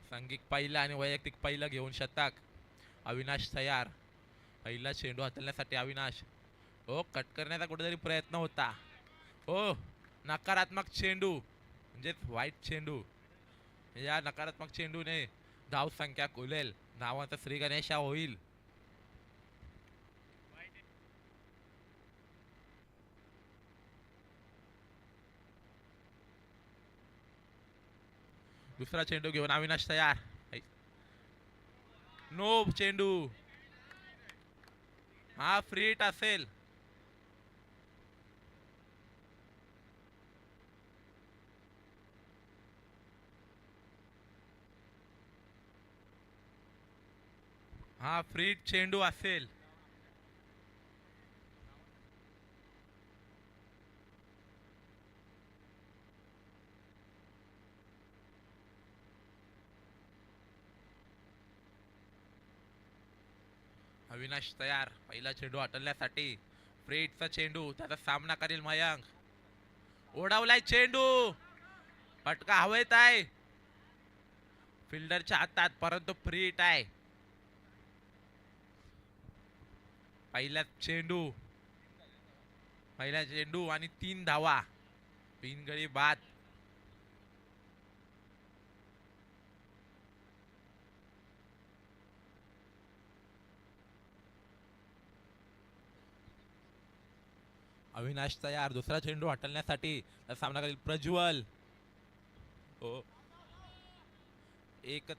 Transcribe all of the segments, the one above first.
सांघिक पहिला आणि वैयक्तिक पहिलं घेऊन शतक. अविनाश तयार. पहिला चेंडू हाताळण्यासाठी अविनाश. हो, कट करण्याचा कुठेतरी प्रयत्न होता. हो, नकारात्मक चेंडू म्हणजेच वाईट चेंडू. या नकारात्मक चेंडूने धाव संख्या खुलेल, धावांचा श्री गणेशा होईल. दुसरा चेंडू घेऊन अविनाश तयार. नो चेंडू. हा फ्री हिट असेल. हा फ्री हिट चेंडू असेल. अविनाश तयार. पहिला चेंडू हाताळण्यासाठी. फ्री हिटचा चेंडू, त्याचा सामना करेल मयांक. ओढवलाय चेंडू. फटका हवेत आहे फिल्डरच्या हातात, परंतु फ्री हिट आहे. पहिला चेंडू आणि 3 धावा. बिनगडी बाद. अविनाश तयार. दुसरा चेंडू हाताळण्यासाठी सामना करेल प्रज्वल. हो, एक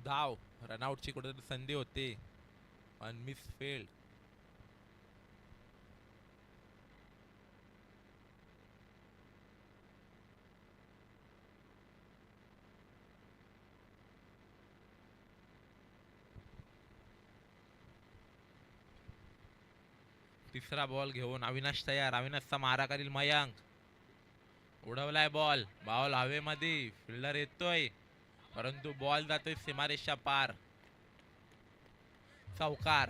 धाव. रनआउटची कुठेतरी संधी होती पण मिस फेल्ड. तिसरा बॉल घेऊन अविनाश तयार. अविनाशचा मारा करील मयांक. उडवलाय बॉल. बॉल हवेमध्ये. फिल्डर येतोय परंतु बॉल जातोय सीमारेषा पार. चौकार.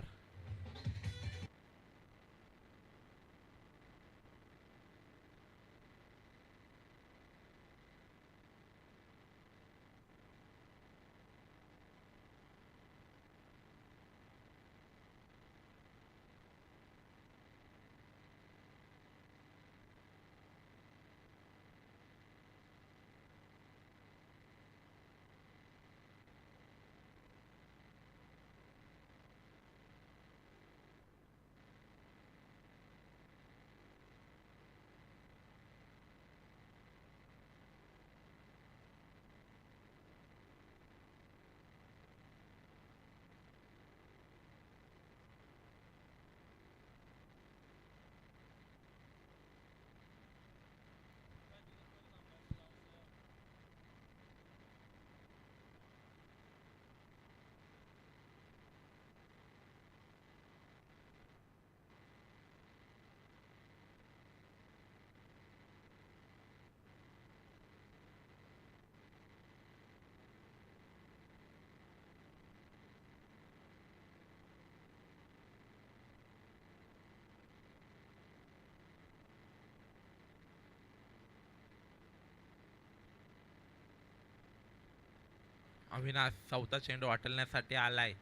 अविनाश चौथा चेंडू हाताळण्यासाठी आलाय.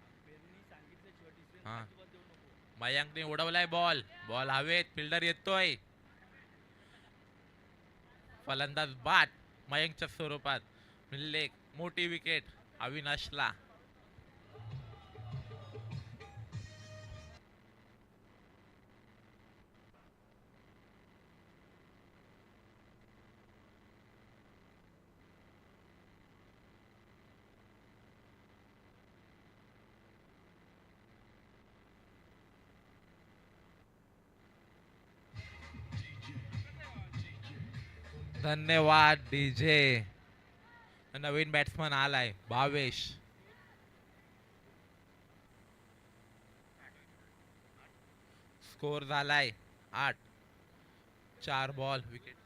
हा, मयांकने उडवलाय बॉल. बॉल हवेत. फिल्डर येतोय. फलंदाज बाद. मयांकच्या स्वरूपात मिळले मोठी विकेट अविनाशला. धन्यवाद डीजे. नवीन बॅट्समन आलाय भावेश. स्कोर झालाय 8. 4 बॉल विकेट.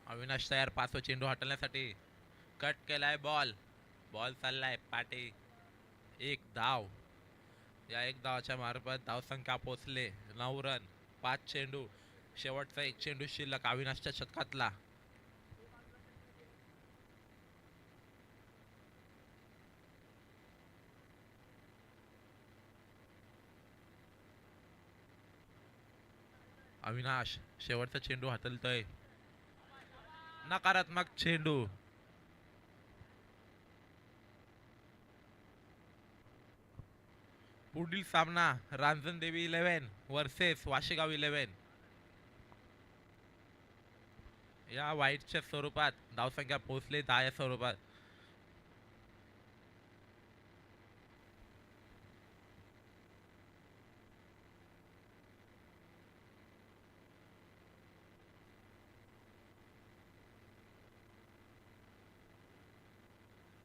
अविनाश तयार. पाचवा चेंडू हाताळण्यासाठी. कट केलाय बॉल. बॉल चाललाय पाठी. 1 धाव. या 1 धावाच्या मार्फत धावसंख्या पोहोचले 9 रन. 5 चेंडू. शेवटचा 1 चेंडू शिल्लक अविनाशच्या शतकातला. अविनाश शेवटचा चेंडू हाताळतोय. नकारात्मक चेंडू. पुढील सामना रांजणदेवी 11 वर्सेस वाशेगाव 11. या वाईटच्या स्वरूपात धावसंख्या पोहोचले 10 या स्वरूपात.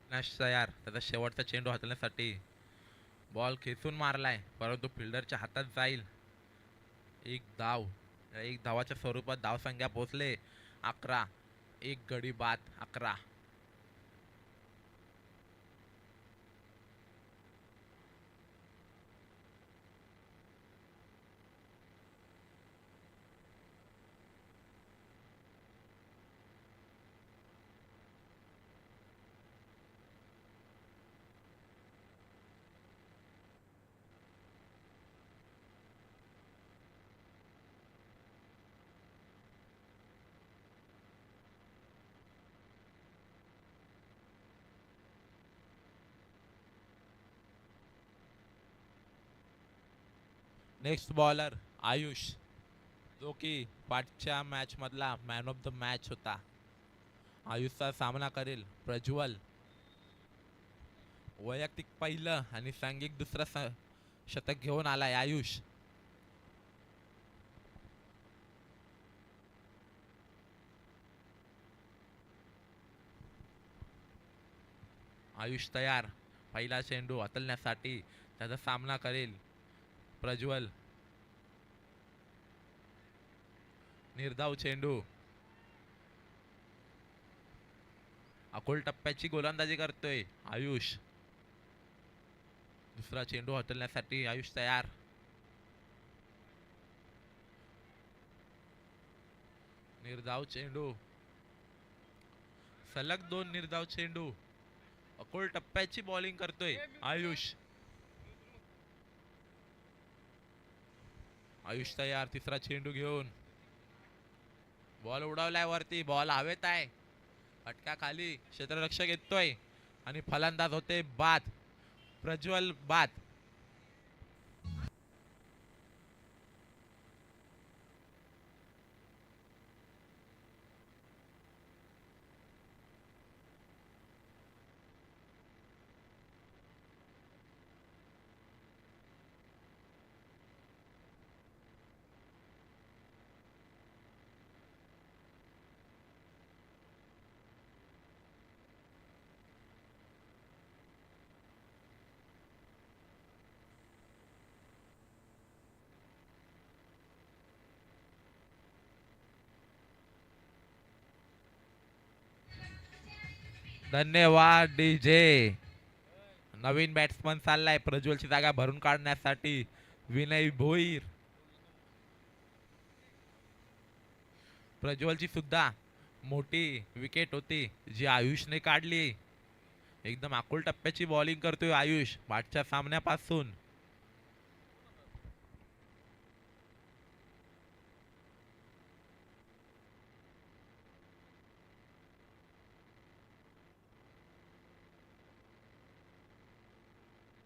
अविनाश तयार. त्याचा शेवटचा चेंडू हाताळण्यासाठी बॉल खेचून मारलाय परंतु फिल्डरच्या हातात जाईल. एक धाव. एक धावाच्या स्वरूपात धावसंख्या पोहोचले 11. एक गडी बाद 11. नेक्स्ट बॉलर आयुष, जो की पाठच्या मॅच मधला मॅन ऑफ द मॅच होता. आयुषचा सामना करेल प्रज्वल. वैयक्तिक पहिलं आणि सांघिक दुसरा शतक घेऊन आलाय आयुष. आयुष तयार. पहिला चेंडू हाताळण्यासाठी त्याचा सामना करेल प्रज्वल. निर्धाव चेंडू. अकोल टप्प्याची गोलंदाजी करतोय आयुष. दुसरा चेंडू हाताळण्यासाठी आयुष तयार. निर्धाव चेंडू. सलग 2 निर्धाव चेंडू. अकोल टप्प्याची बॉलिंग करतोय आयुष. आयुष तयार. तिसरा चेंडू घेऊन बॉल उडवलाय वरती. बॉल हवेत आहे. फटका खाली. क्षेत्ररक्षक येतोय आणि फलंदाज होते बाद. प्रज्वल बाद. धन्यवाद डीजे. नवीन बॅट्समन चाललाय प्रज्वलची जागा भरून काढण्यासाठी विनय भोईर. प्रज्वलची सुद्धा मोठी विकेट होती जी आयुषने काढली. एकदम अकोल टप्प्याची बॉलिंग करतोय आयुष मागच्या सामन्यापासून.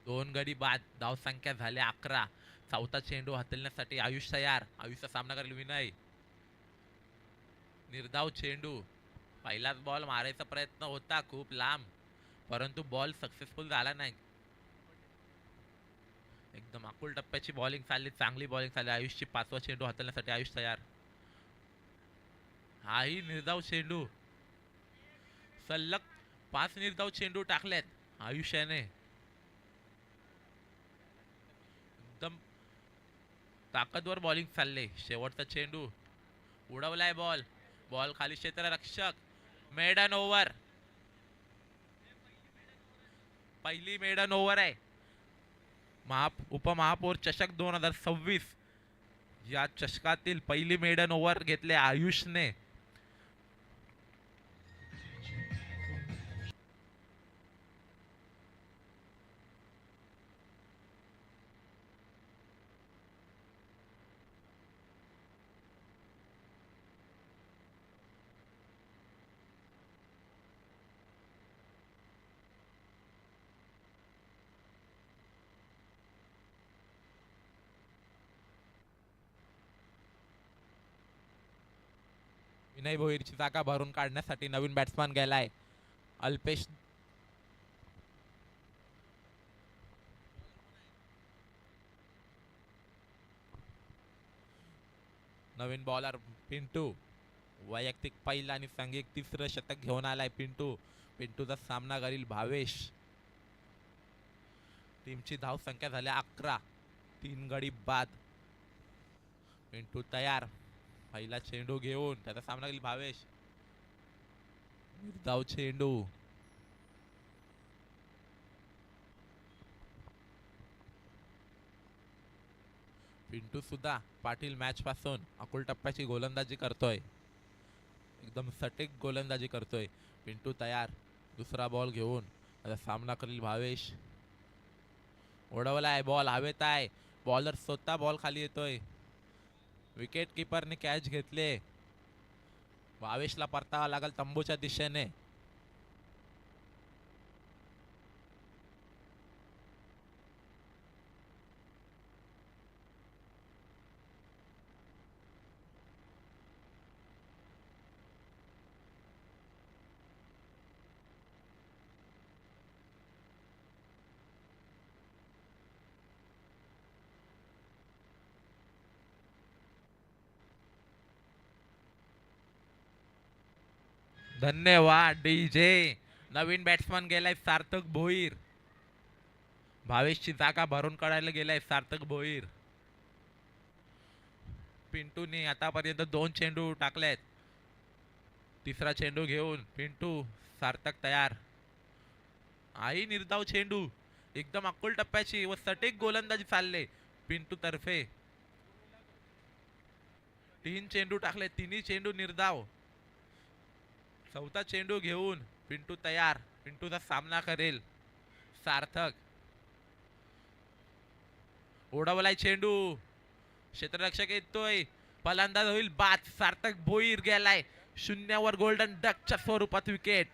दोन गडी बाद. धावसंख्या झाल्या 11. चौथा चेंडू हाताळण्यासाठी आयुष तयार. आयुषचा सामना करेल विनय. निर्धाव चेंडू. पहिलाच बॉल मारायचा प्रयत्न होता खूप लांब परंतु बॉल सक्सेसफुल झाला नाही. एकदम अकोल टप्प्याची बॉलिंग चालली. चांगली बॉलिंग चालली. आयुषची 5वा चेंडू हाताळण्यासाठी आयुष तयार. हाही निर्धाव चेंडू. सलग 5 निर्धाव चेंडू टाकलेत आयुष्याने. एकदम ताकदवर बॉलिंग चालले. शेवटचा चेंडू. उडवलाय बॉल. बॉल खाली क्षेत्ररक्षक. Maiden over. पहिली मेडन ओव्हर आहे. उपमहापौर चषक 2026 या चषकातील पहिली मेडन ओव्हर घेतले आयुषने. विनय भोईरची जागा भरून काढण्यासाठी नवीन बॅट्समॅन गेलाय. अल्पेश नवीन बॉलर पिंटू वैयक्तिक पहिला आणि संघिक तिसरं शतक घेऊन आलाय. पिंटूचा सामना करील भावेश. टीमची धाव संख्या झाल्या 11. 3 गडी बाद. पिंटू तयार. पहिला चेंडू घेऊन त्याचा सामना करील भावेश. निर्धाव चेंडू. पिंटू सुद्धा पाटील मॅच पासून अकुल टप्प्याची गोलंदाजी करतोय. एकदम सटीक गोलंदाजी करतोय. पिंटू तयार. दुसरा बॉल घेऊन त्याचा सामना करील भावेश. उडवलाय बॉल हवेत आहे. बॉलर स्वतः बॉल खाली येतोय. विकेट किपरने कॅच घेतले. भावेशला परतावा लागल तंबूच्या दिशेने. धन्यवाद डीजे. नवीन बॅट्समन गेलाय सार्थक भोईर. भावेशची जागा भरून काढायला गेलाय सार्थक भोईर. पिंटूने आतापर्यंत 2 चेंडू टाकलेत. तिसरा चेंडू घेऊन पिंटू. सार्थक तयार. आई निर्धाव चेंडू. एकदम अकुल टप्प्याची व सटीक गोलंदाजी चालले पिंटू तर्फे. 3 चेंडू टाकले. 3ही चेंडू निर्धाव. चौथा चेंडू घेऊन पिंटू तयार. पिंटूचा सामना करेल सार्थक. उडवलाय चेंडू. क्षेत्ररक्षक येतोय. फलंदाज होईल बाद. सार्थक भोईर गेलाय. 0वर गोल्डन डकच्या स्वरूपात विकेट.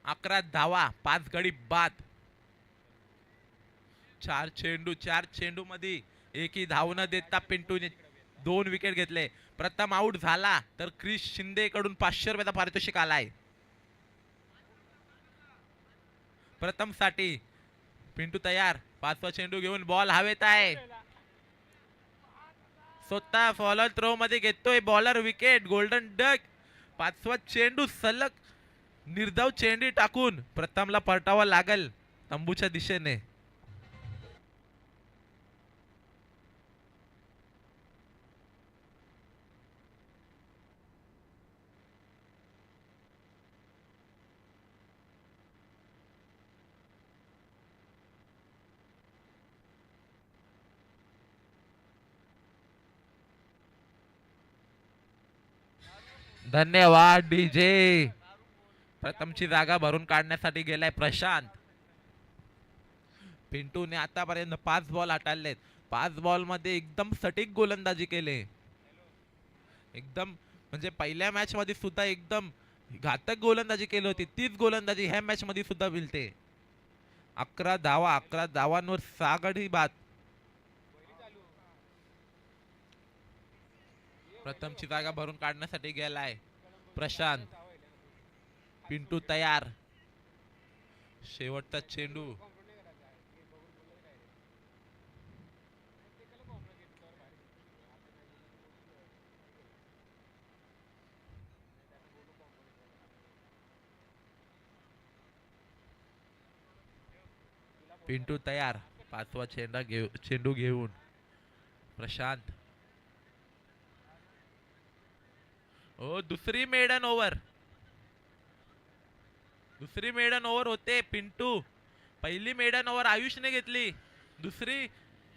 अकरा धावा 5 गडी बाद. 4 चेंडू मध्ये एकही धाव न देता पिंटूने 2 विकेट घेतले. प्रथम आउट झाला तर क्रिश शिंदे कडून 500 रुपयाचा पारितोषिक आलाय. प्रथम साठी पिंटू तयार. 5वा चेंडू घेऊन बॉल हवेत आहे. स्वतः फॉलो थ्रो मध्ये घेतोय बॉलर विकेट. Golden duck. 5वा चेंडू सलग निर्धाव चेंडी टाकून प्रथमला परतावा लागल तंबूच्या दिशेने. धन्यवाद डीजे. प्रथमची जागा भरून काढण्यासाठी गेलाय प्रशांत. पिंटूने आतापर्यंत 5 बॉल हाताळलेत. 5 बॉल मध्ये एकदम सटीक गोलंदाजी केले. एकदम म्हणजे पहिल्या मॅच मध्ये सुद्धा एकदम घातक गोलंदाजी केली होती. तीच गोलंदाजी ह्या मॅच मध्ये सुद्धा मिळते. 11 धावांवर 6 गडी बाद. प्रथमची जागा भरून काढण्यासाठी गेलाय प्रशांत. पिंटू तयार. शेवटचा चेंडू. पिंटू तयार. 5वा चेंडू घेऊन प्रशांत. ओ दुसरी मेडन ओव्हर होते. पिंटू पहिली मेडन ओव्हर आयुषने घेतली. दुसरी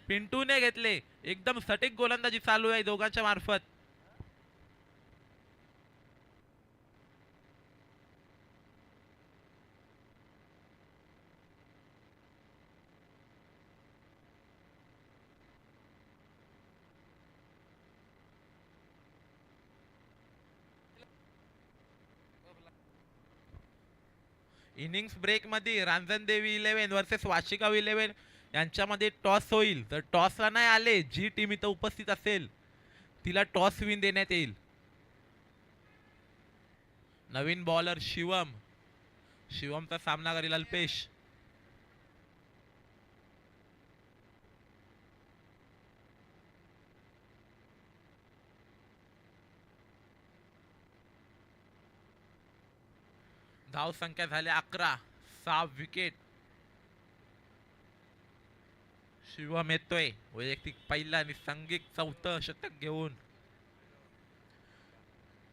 पिंटूने घेतले. एकदम सटीक गोलंदाजी चालू आहे दोघांच्या मार्फत. इनिंग्स ब्रेक मध्ये रांजणदेवी 11 वर्सेस वाशिगाव 11 यांच्यामध्ये टॉस होईल. तर टॉसला नाही आले, जी टीम इथं उपस्थित असेल तिला टॉस विन देण्यात येईल. नवीन बॉलर शिवमचा सामना करेल अल्पेश. धाव संख्या झाल्या 11, 6 विकेट. शिवम येतोय वैयक्तिक पहिला आणि सांघिक चौथं शतक घेऊन.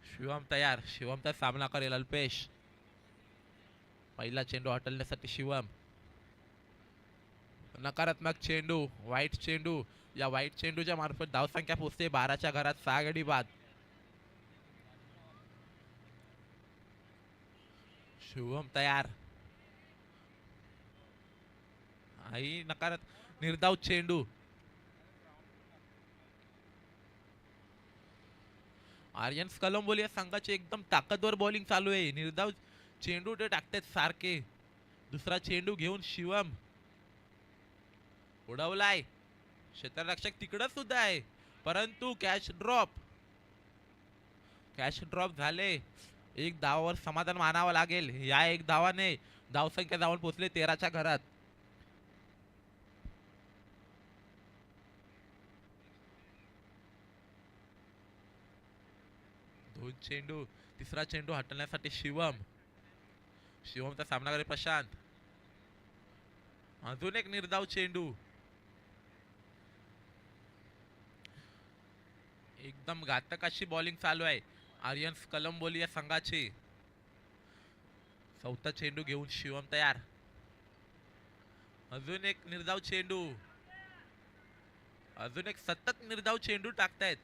शिवम तयार, शिवमचा सामना करेल अल्पेश. पहिला चेंडू हटवण्यासाठी शिवम. नकारात्मक चेंडू, वाईट चेंडू. या वाईट चेंडूच्या मार्फत धावसंख्या पोहोचते 12च्या घरात, 6 गडी बाद. शिवम तयार. आई निर्धाव चेंडू. आर्यन्स कलंबोली या संघाची एकदम ताकदवर बॉलिंग चालू आहे. निर्धाव चेंडू ते टाकतात सारखे. दुसरा चेंडू घेऊन शिवम उडवलाय. क्षेत्ररक्षक तिकडं सुद्धा आहे, परंतु कॅच ड्रॉप झाले. एक धावावर समाधान मानावं लागेल. या एक धावाने धावसंख्या जाऊन पोहोचले 13च्या घरात. दोन चेंडू. तिसरा चेंडू हटवण्यासाठी शिवमचा सामना करे प्रशांत. अजून एक निर्धाव चेंडू. एकदम घातक अशी बॉलिंग चालू आहे आर्यन्स कलंबोली या संघाची. चौथा चेंडू घेऊन शिवम तयार. अजून एक निर्धाव चेंडू. अजून एक सतत निर्धाव चेंडू टाकतायत.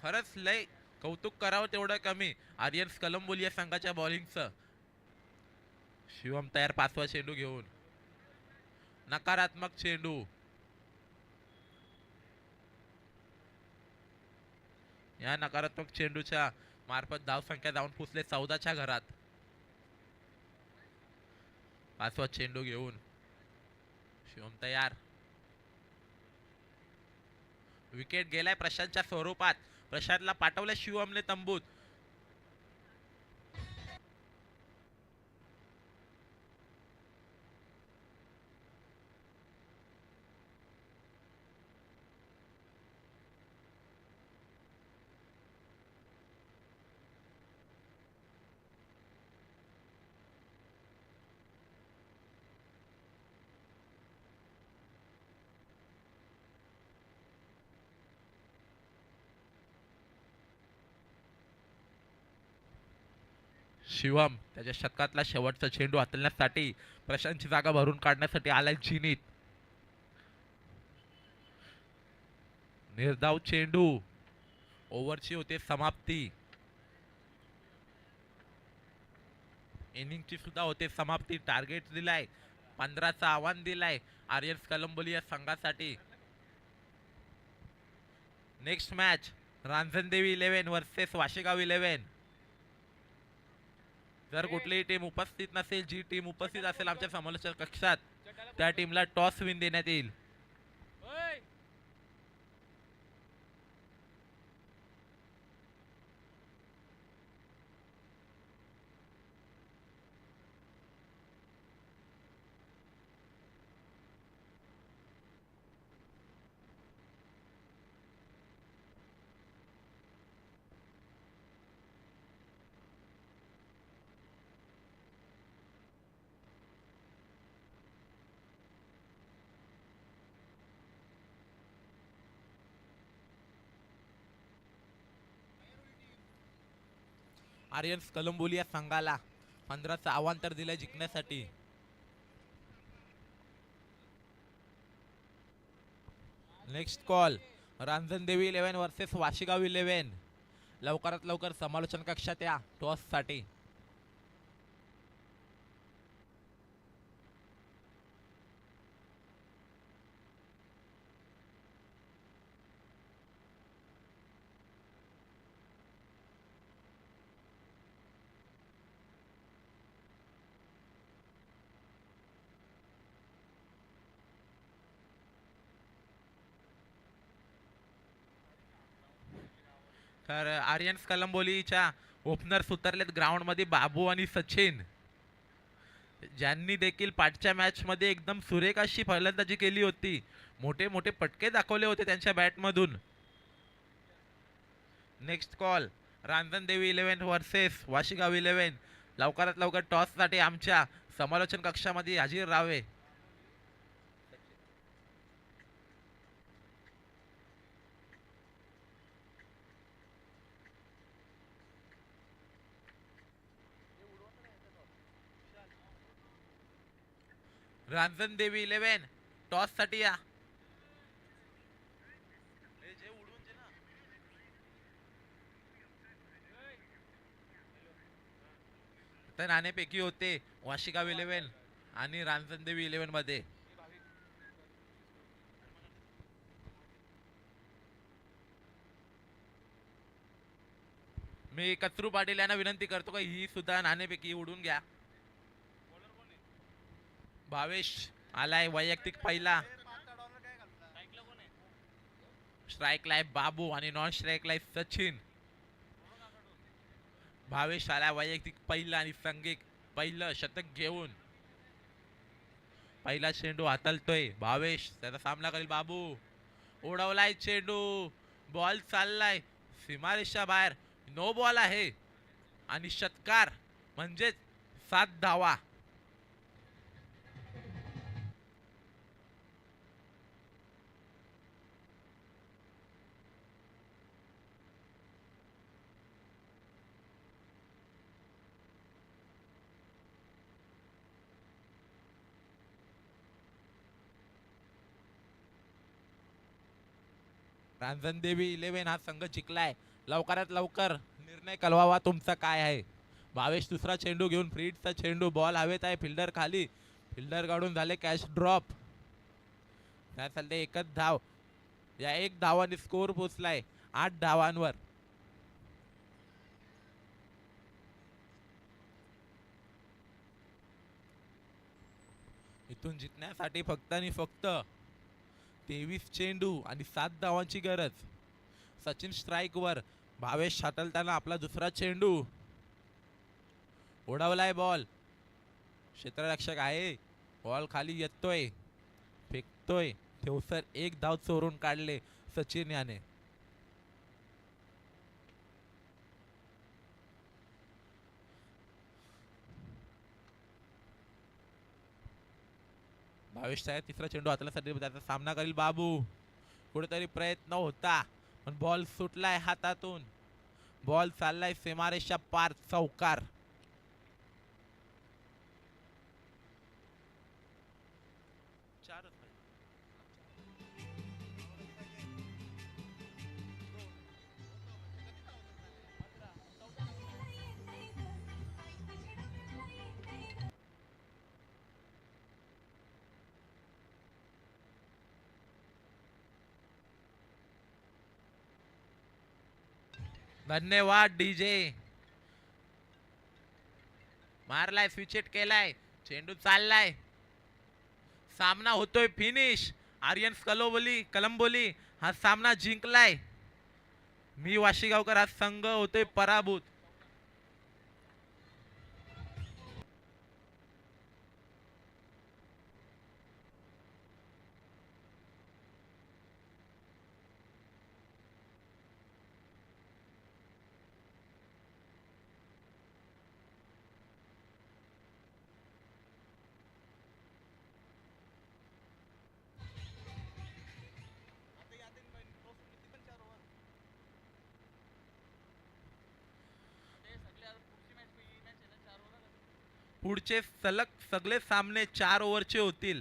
खरंच लय कौतुक करावं तेवढं कमी आर्यन्स कलंबोली या संघाच्या बॉलिंगचं. शिवम तयार पाचवा चेंडू घेऊन. नकारात्मक चेंडू. या नकारात्मक चेंडूच्या मार्फत धावसंख्या जाऊन पोचले 14च्या घरात. पाचवा चेंडू घेऊन शिवम तयार. विकेट गेलाय प्रशांतच्या स्वरूपात. प्रशांतला पाठवलं शिवमने तंबूत. शिवम त्याच्या शतकातला शेवटचा चेंडू हाताळण्यासाठी प्रशांतची जागा भरून काढण्यासाठी आलाय जिनीत. निर्धाव चेंडू. ओव्हरची होते समाप्ती. इनिंगची सुद्धा होते समाप्ती. टार्गेट दिलाय, 15चं आव्हान दिलाय आर्यन्स कलंबोली या संघासाठी. Next match Ranjandevi 11 versus Washegaon 11. जर कुठलीही टीम उपस्थित नसेल, जी टीम उपस्थित असेल आमच्या समालोचक कक्षात, त्या टीमला टॉस विन देण्यात येईल. आर्यन्स कलंबोली या संघाला 15चं आव्हान तर दिलंय जिंकण्यासाठी. Next call Ranjandevi 11 versus Washigaon 11. लवकरात लवकर समालोचन कक्षात या टॉस साठी. तर आर्यन्स कलंबोलीच्या ओपनर्स उतरलेत ग्राउंडमध्ये बाबू आणि सचिन, ज्यांनी देखील पाठच्या मॅचमध्ये एकदम सुरेख अशी फलंदाजी केली होती. मोठे मोठे पटके दाखवले होते त्यांच्या बॅटमधून. Next call Ranjandevi 11 versus Washigaon 11. लवकरात लवकर टॉससाठी आमच्या समालोचन कक्षामध्ये हजर राहावे. रांजणदेवी 11 टॉस साठी या. तर नाणेपैकी होते वाशिगाव 11 आणि रांजणदेवी 11 मध्ये. मी कचरू पाटील यांना विनंती करतो का ही सुद्धा नाणेपैकी उडून घ्या. भावेश आलाय वैयक्तिक पहिला. स्ट्राईक लाय बाबू आणि नॉन स्ट्राईक लाय सचिन. भावेश आला वैयक्तिक पहिला आणि संघिक पहिलं शतक घेऊन. पहिला चेंडू हाताळतोय भावेश, त्याचा सामना करेल बाबू. उडवलाय चेंडू, बॉल चाललाय सीमारेषा बाहेर. नो बॉल आहे आणि षटकार म्हणजेच 7 धावा. रांजणदेवी 11 हा संघ जिंकलाय. लवकरात लवकर निर्णय कळवावा तुमचा काय आहे. भावेश दुसरा चेंडू घेऊन फ्रीडचा चेंडू, बॉल हवेत आहे, फिल्डर खाली, फिल्डर काढून झाले कॅच ड्रॉप. त्यासाठी एकच धाव. या एक धावाने स्कोर पोचलाय 8 धावांवर. इथून जिंकण्यासाठी फक्त आणि फक्त 23 चेंडू आणि 7 धावांची गरज. सचिन स्ट्राईक वर, भावेश हाताळताना आपला दुसरा चेंडू. उडवलाय बॉल, क्षेत्ररक्षक आहे, बॉल खाली येतोय, फेकतोय ठेवसर. एक धाव चोरून काढले सचिन याने. भावेशचा तिसरा चेंडू हाताळण्यासाठी त्याचा सामना करेल बाबू. कुठेतरी प्रयत्न होता पण बॉल सुटलाय हातातून. बॉल चाललाय सीमारेषा पार, चौकार. धन्यवाद डीजे. मारलाय, स्विचेट केलाय, चेंडू चाललाय, सामना होतोय फिनिश. आर्यन्स कलंबोली हा सामना जिंकलाय. मी वाशीगावकर हा संघ होतोय पराभूत. पुढचे सलग सगळे सामने 4 ओव्हरचे होतील.